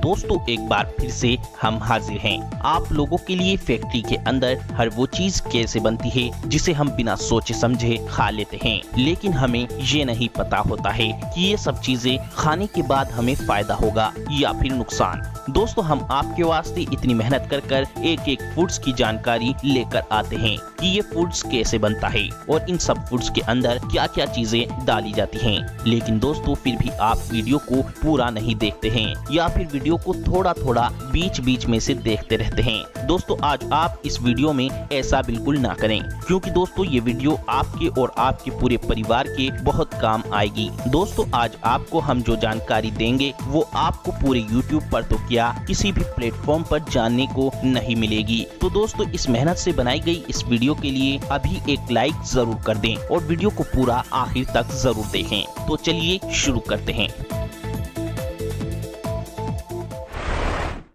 दोस्तों एक बार फिर से हम हाजिर हैं आप लोगों के लिए फैक्ट्री के अंदर हर वो चीज कैसे बनती है जिसे हम बिना सोचे समझे खा लेते हैं, लेकिन हमें ये नहीं पता होता है कि ये सब चीजें खाने के बाद हमें फायदा होगा या फिर नुकसान। दोस्तों हम आपके वास्ते इतनी मेहनत कर कर एक एक फूड्स की जानकारी लेकर आते हैं कि ये फूड्स कैसे बनता है और इन सब फूड्स के अंदर क्या क्या चीजें डाली जाती हैं। लेकिन दोस्तों फिर भी आप वीडियो को पूरा नहीं देखते हैं या फिर वीडियो को थोड़ा थोड़ा बीच बीच में से देखते रहते हैं। दोस्तों आज आप इस वीडियो में ऐसा बिल्कुल ना करें, क्योंकि दोस्तों ये वीडियो आपके और आपके पूरे परिवार के बहुत काम आएगी। दोस्तों आज आपको हम जो जानकारी देंगे वो आपको पूरे YouTube पर तो क्या किसी भी प्लेटफॉर्म पर जानने को नहीं मिलेगी। तो दोस्तों इस मेहनत से बनाई गई इस वीडियो के लिए अभी एक लाइक जरूर कर दें और वीडियो को पूरा आखिर तक जरूर देखें। तो चलिए शुरू करते हैं।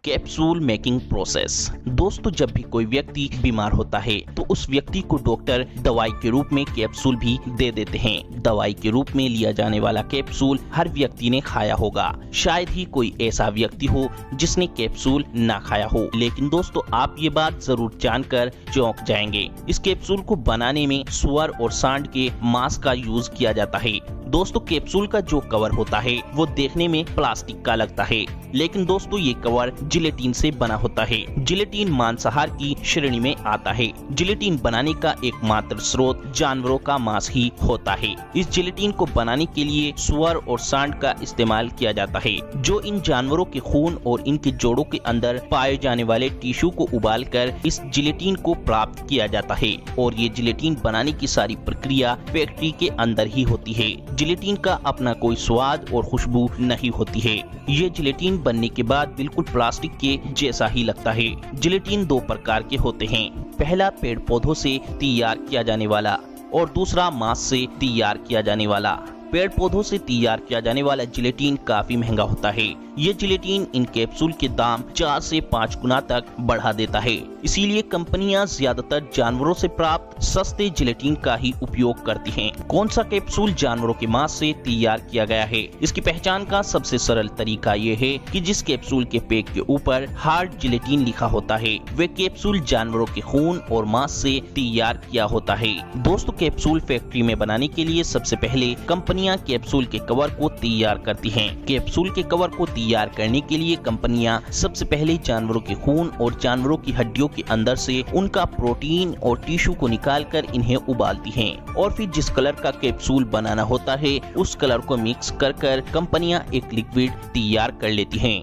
Capsule making process. दोस्तों जब भी कोई व्यक्ति बीमार होता है तो उस व्यक्ति को डॉक्टर दवाई के रूप में कैप्सूल भी दे देते हैं। दवाई के रूप में लिया जाने वाला कैप्सूल हर व्यक्ति ने खाया होगा, शायद ही कोई ऐसा व्यक्ति हो जिसने कैप्सूल ना खाया हो। लेकिन दोस्तों आप ये बात जरूर जानकर चौंक जाएंगे, इस कैप्सूल को बनाने में सुअर और सांड के मांस का यूज किया जाता है। दोस्तों कैप्सूल का जो कवर होता है वो देखने में प्लास्टिक का लगता है, लेकिन दोस्तों ये कवर जिलेटिन से बना होता है। जिलेटिन मांसाहार की श्रेणी में आता है। जिलेटिन बनाने का एकमात्र स्रोत जानवरों का मांस ही होता है। इस जिलेटिन को बनाने के लिए सुअर और सांड का इस्तेमाल किया जाता है, जो इन जानवरों के खून और इनके जोड़ों के अंदर पाए जाने वाले टिश्यू को उबालकर इस जिलेटिन को प्राप्त किया जाता है। और ये जिलेटिन बनाने की सारी प्रक्रिया फैक्ट्री के अंदर ही होती है। जिलेटिन का अपना कोई स्वाद और खुशबू नहीं होती है। ये जिलेटिन बनने के बाद बिल्कुल प्लास्टिक के जैसा ही लगता है। जिलेटिन दो प्रकार के होते हैं, पहला पेड़ पौधों से तैयार किया जाने वाला और दूसरा मांस से तैयार किया जाने वाला। पेड़ पौधों से तैयार किया जाने वाला जिलेटिन काफी महंगा होता है। ये जिलेटिन इन कैप्सूल के दाम 4 से 5 गुना तक बढ़ा देता है। इसीलिए कंपनियां ज्यादातर जानवरों से प्राप्त सस्ते जिलेटिन का ही उपयोग करती हैं। कौन सा कैप्सूल जानवरों के मांस से तैयार किया गया है, इसकी पहचान का सबसे सरल तरीका ये है कि जिस कैप्सूल के पैक के ऊपर हार्ड जिलेटिन लिखा होता है वे कैप्सूल जानवरों के खून और मांस से तैयार किया होता है। दोस्तों कैप्सूल फैक्ट्री में बनाने के लिए सबसे पहले कंपनियां कैप्सूल के कवर को तैयार करती हैं। कैप्सूल के कवर को तैयार करने के लिए कंपनियां सबसे पहले जानवरों के खून और जानवरों की हड्डियों के अंदर से उनका प्रोटीन और टिश्यू को निकालकर इन्हें उबालती हैं और फिर जिस कलर का कैप्सूल बनाना होता है उस कलर को मिक्स कर कर कंपनियां एक लिक्विड तैयार कर लेती हैं।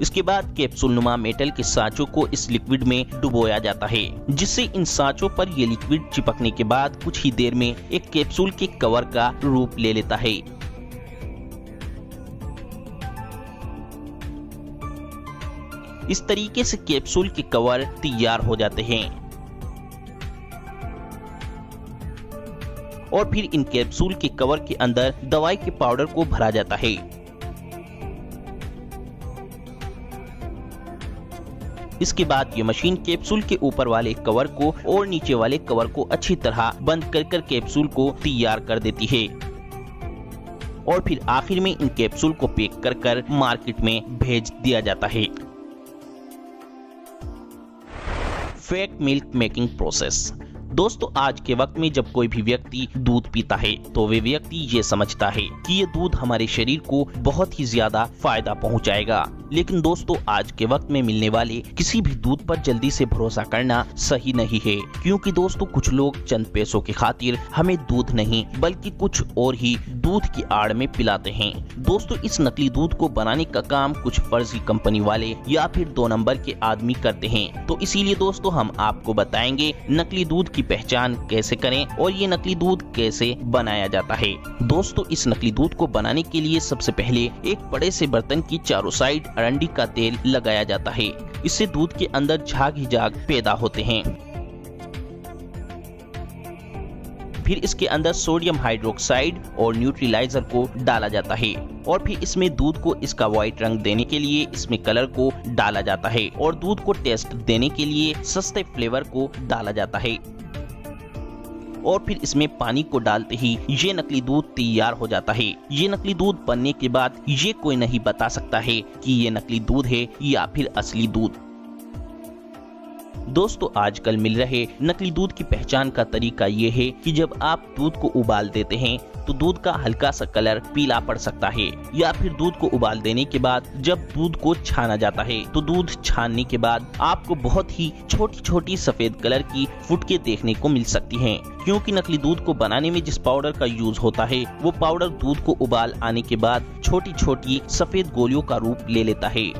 इसके बाद कैप्सूल नुमा मेटल के सांचों को इस लिक्विड में डुबोया जाता है, जिससे इन सांचों पर ये लिक्विड चिपकने के बाद कुछ ही देर में एक कैप्सूल के कवर का रूप ले लेता है। इस तरीके से कैप्सूल के कवर तैयार हो जाते हैं और फिर इन कैप्सूल के कवर के अंदर दवाई के पाउडर को भरा जाता है। इसके बाद ये मशीन कैप्सूल के ऊपर वाले कवर को और नीचे वाले कवर को अच्छी तरह बंद कर कैप्सूल को तैयार कर देती है और फिर आखिर में इन कैप्सूल को पैक कर मार्केट में भेज दिया जाता है। Fake milk making process. दोस्तों आज के वक्त में जब कोई भी व्यक्ति दूध पीता है तो वे व्यक्ति ये समझता है कि ये दूध हमारे शरीर को बहुत ही ज्यादा फायदा पहुंचाएगा। लेकिन दोस्तों आज के वक्त में मिलने वाले किसी भी दूध पर जल्दी से भरोसा करना सही नहीं है, क्योंकि दोस्तों कुछ लोग चंद पैसों की खातिर हमें दूध नहीं बल्कि कुछ और ही दूध की आड़ में पिलाते हैं। दोस्तों इस नकली दूध को बनाने का काम कुछ फर्जी कंपनी वाले या फिर 2 नंबर के आदमी करते हैं। तो इसीलिए दोस्तों हम आपको बताएंगे नकली दूध की पहचान कैसे करें और ये नकली दूध कैसे बनाया जाता है। दोस्तों इस नकली दूध को बनाने के लिए सबसे पहले एक बड़े से बर्तन की चारों साइड अरंडी का तेल लगाया जाता है। इससे दूध के अंदर झाग ही झाग पैदा होते हैं। फिर इसके अंदर सोडियम हाइड्रोक्साइड और न्यूट्रलाइजर को डाला जाता है और फिर इसमें दूध को इसका व्हाइट रंग देने के लिए इसमें कलर को डाला जाता है और दूध को टेस्ट देने के लिए सस्ते फ्लेवर को डाला जाता है। और फिर इसमें पानी को डालते ही ये नकली दूध तैयार हो जाता है। ये नकली दूध बनने के बाद ये कोई नहीं बता सकता है कि ये नकली दूध है या फिर असली दूध। दोस्तों आजकल मिल रहे नकली दूध की पहचान का तरीका ये है कि जब आप दूध को उबाल देते हैं तो दूध का हल्का सा कलर पीला पड़ सकता है, या फिर दूध को उबाल देने के बाद जब दूध को छाना जाता है तो दूध छानने के बाद आपको बहुत ही छोटी छोटी सफेद कलर की फुटके देखने को मिल सकती हैं, क्योंकि नकली दूध को बनाने में जिस पाउडर का यूज होता है वो पाउडर दूध को उबाल आने के बाद छोटी छोटी सफेद गोलियों का रूप ले लेता है।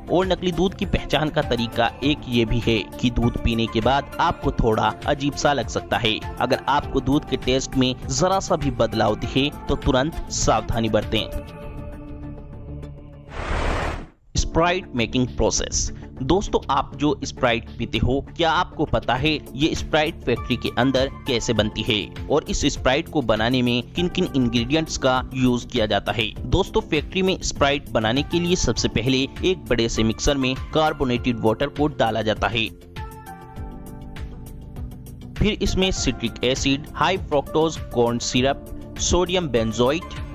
और नकली दूध की पहचान का तरीका एक ये भी है कि दूध पीने के बाद आपको थोड़ा अजीब सा लग सकता है। अगर आपको दूध के टेस्ट में जरा सा भी बदलाव दिखे तो तुरंत सावधानी बरतें। Sprite making process. दोस्तों आप जो स्प्राइट पीते हो, क्या आपको पता है ये स्प्राइट फैक्ट्री के अंदर कैसे बनती है और इस स्प्राइट को बनाने में किन किन इंग्रेडिएंट्स का यूज किया जाता है। दोस्तों फैक्ट्री में स्प्राइट बनाने के लिए सबसे पहले एक बड़े से मिक्सर में कार्बोनेटेड वाटर को डाला जाता है। फिर इसमें citric acid, high fructose corn syrup, sodium benzoate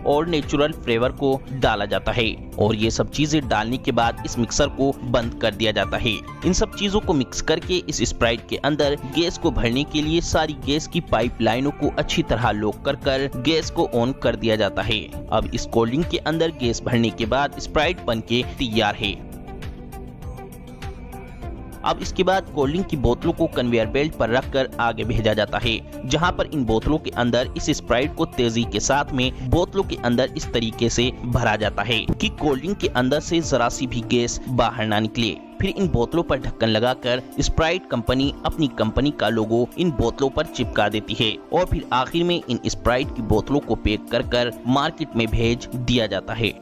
और नेचुरल फ्लेवर को डाला जाता है और ये सब चीजें डालने के बाद इस मिक्सर को बंद कर दिया जाता है। इन सब चीजों को मिक्स करके इस स्प्राइट के अंदर गैस को भरने के लिए सारी गैस की पाइपलाइनों को अच्छी तरह लॉक कर गैस को ऑन कर दिया जाता है। अब इस कोल्ड ड्रिंक के अंदर गैस भरने के बाद स्प्राइट बनके तैयार है। अब इसके बाद कोल्ड ड्रिंक की बोतलों को कन्वेयर बेल्ट पर रखकर आगे भेजा जाता है, जहां पर इन बोतलों के अंदर इस स्प्राइट को तेजी के साथ में बोतलों के अंदर इस तरीके से भरा जाता है कि कोल्ड ड्रिंक के अंदर से जरा सी भी गैस बाहर ना निकले। फिर इन बोतलों पर ढक्कन लगाकर स्प्राइट कंपनी अपनी कंपनी का लोगो इन बोतलों पर चिपका देती है और फिर आखिर में इन स्प्राइट की बोतलों को पैक कर मार्केट में भेज दिया जाता है।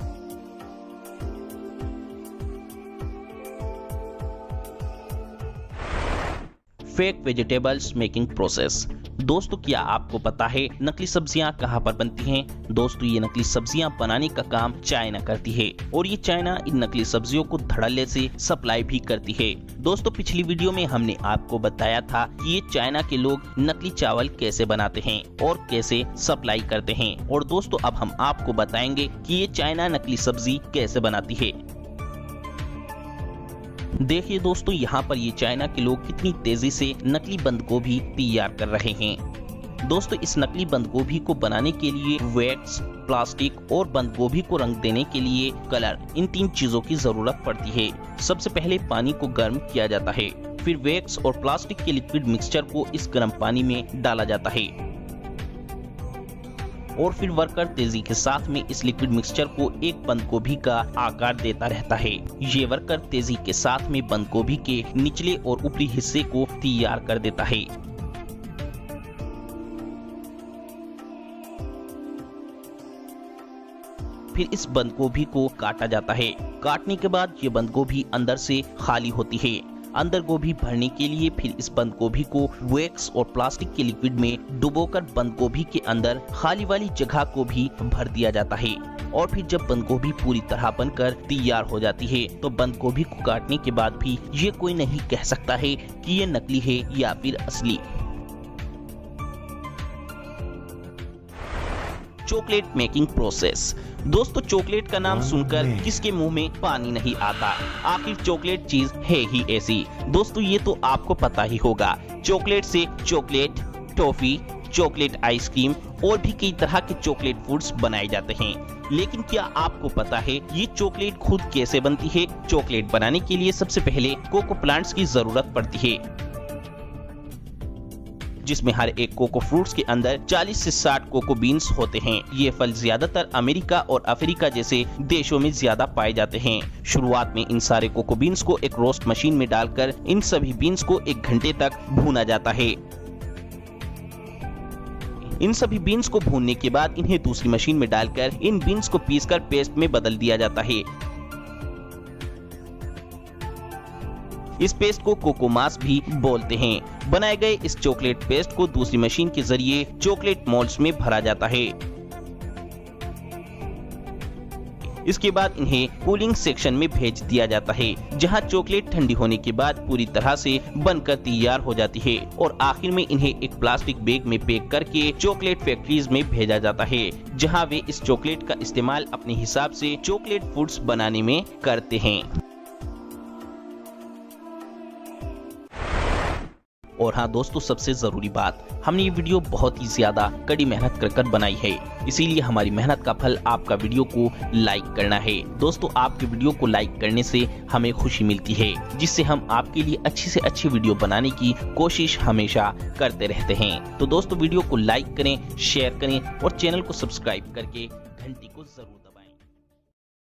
Fake vegetables making process. दोस्तों क्या आपको पता है नकली सब्जियां कहां पर बनती हैं? दोस्तों ये नकली सब्जियां बनाने का काम चाइना करती है और ये चाइना इन नकली सब्जियों को धड़ल्ले से सप्लाई भी करती है। दोस्तों पिछली वीडियो में हमने आपको बताया था कि ये चाइना के लोग नकली चावल कैसे बनाते हैं और कैसे सप्लाई करते हैं, और दोस्तों अब हम आपको बताएंगे कि ये चाइना नकली सब्जी कैसे बनाती है। देखिए दोस्तों यहाँ पर ये चाइना के लोग कितनी तेजी से नकली बंद गोभी तैयार कर रहे हैं। दोस्तों इस नकली बंद गोभी को बनाने के लिए वैक्स, प्लास्टिक और बंद गोभी को रंग देने के लिए कलर, इन 3 चीजों की जरूरत पड़ती है। सबसे पहले पानी को गर्म किया जाता है, फिर वैक्स और प्लास्टिक के लिक्विड मिक्सचर को इस गर्म पानी में डाला जाता है और फिर वर्कर तेजी के साथ में इस लिक्विड मिक्सचर को एक बंद गोभी का आकार देता रहता है। ये वर्कर तेजी के साथ में बंद गोभी के निचले और ऊपरी हिस्से को तैयार कर देता है। फिर इस बंद गोभी को काटा जाता है। काटने के बाद ये बंद गोभी अंदर से खाली होती है। अंदर गोभी भरने के लिए फिर इस बंद गोभी को वैक्स और प्लास्टिक के लिक्विड में डुबोकर बंद गोभी के अंदर खाली वाली जगह को भी भर दिया जाता है और फिर जब बंद गोभी पूरी तरह बनकर तैयार हो जाती है तो बंद गोभी को काटने के बाद भी ये कोई नहीं कह सकता है कि ये नकली है या फिर असली। Chocolate making process. दोस्तों चॉकलेट का नाम सुनकर किसके मुंह में पानी नहीं आता? आखिर चॉकलेट चीज है ही ऐसी। दोस्तों ये तो आपको पता ही होगा, चॉकलेट से चॉकलेट, टॉफी, चॉकलेट आइसक्रीम और भी कई तरह के चॉकलेट फूड्स बनाए जाते हैं। लेकिन क्या आपको पता है ये चॉकलेट खुद कैसे बनती है? चॉकलेट बनाने के लिए सबसे पहले कोको प्लांट्स की जरूरत पड़ती है, जिसमें हर एक कोको फ्रूट्स के अंदर 40 से 60 कोको बीन्स होते हैं। ये फल ज्यादातर अमेरिका और अफ्रीका जैसे देशों में ज्यादा पाए जाते हैं। शुरुआत में इन सारे कोको बीन्स को एक रोस्ट मशीन में डालकर इन सभी बीन्स को 1 घंटे तक भूना जाता है। इन सभी बीन्स को भूनने के बाद इन्हें दूसरी मशीन में डालकर इन बीन्स को पीसकर पेस्ट में बदल दिया जाता है। इस पेस्ट को कोको मास भी बोलते हैं। बनाए गए इस चॉकलेट पेस्ट को दूसरी मशीन के जरिए चॉकलेट मोल्ड्स में भरा जाता है। इसके बाद इन्हें कूलिंग सेक्शन में भेज दिया जाता है, जहां चॉकलेट ठंडी होने के बाद पूरी तरह से बनकर तैयार हो जाती है और आखिर में इन्हें एक प्लास्टिक बैग में पैक करके चॉकलेट फैक्ट्रीज में भेजा जाता है, जहां वे इस चॉकलेट का इस्तेमाल अपने हिसाब से चॉकलेट फूड्स बनाने में करते हैं। और हाँ दोस्तों, सबसे जरूरी बात, हमने ये वीडियो बहुत ही ज्यादा कड़ी मेहनत कर बनाई है, इसीलिए हमारी मेहनत का फल आपका वीडियो को लाइक करना है। दोस्तों, आपके वीडियो को लाइक करने से हमें खुशी मिलती है, जिससे हम आपके लिए अच्छी से अच्छी वीडियो बनाने की कोशिश हमेशा करते रहते हैं। तो दोस्तों, वीडियो को लाइक करें, शेयर करें और चैनल को सब्सक्राइब करके घंटी को जरूर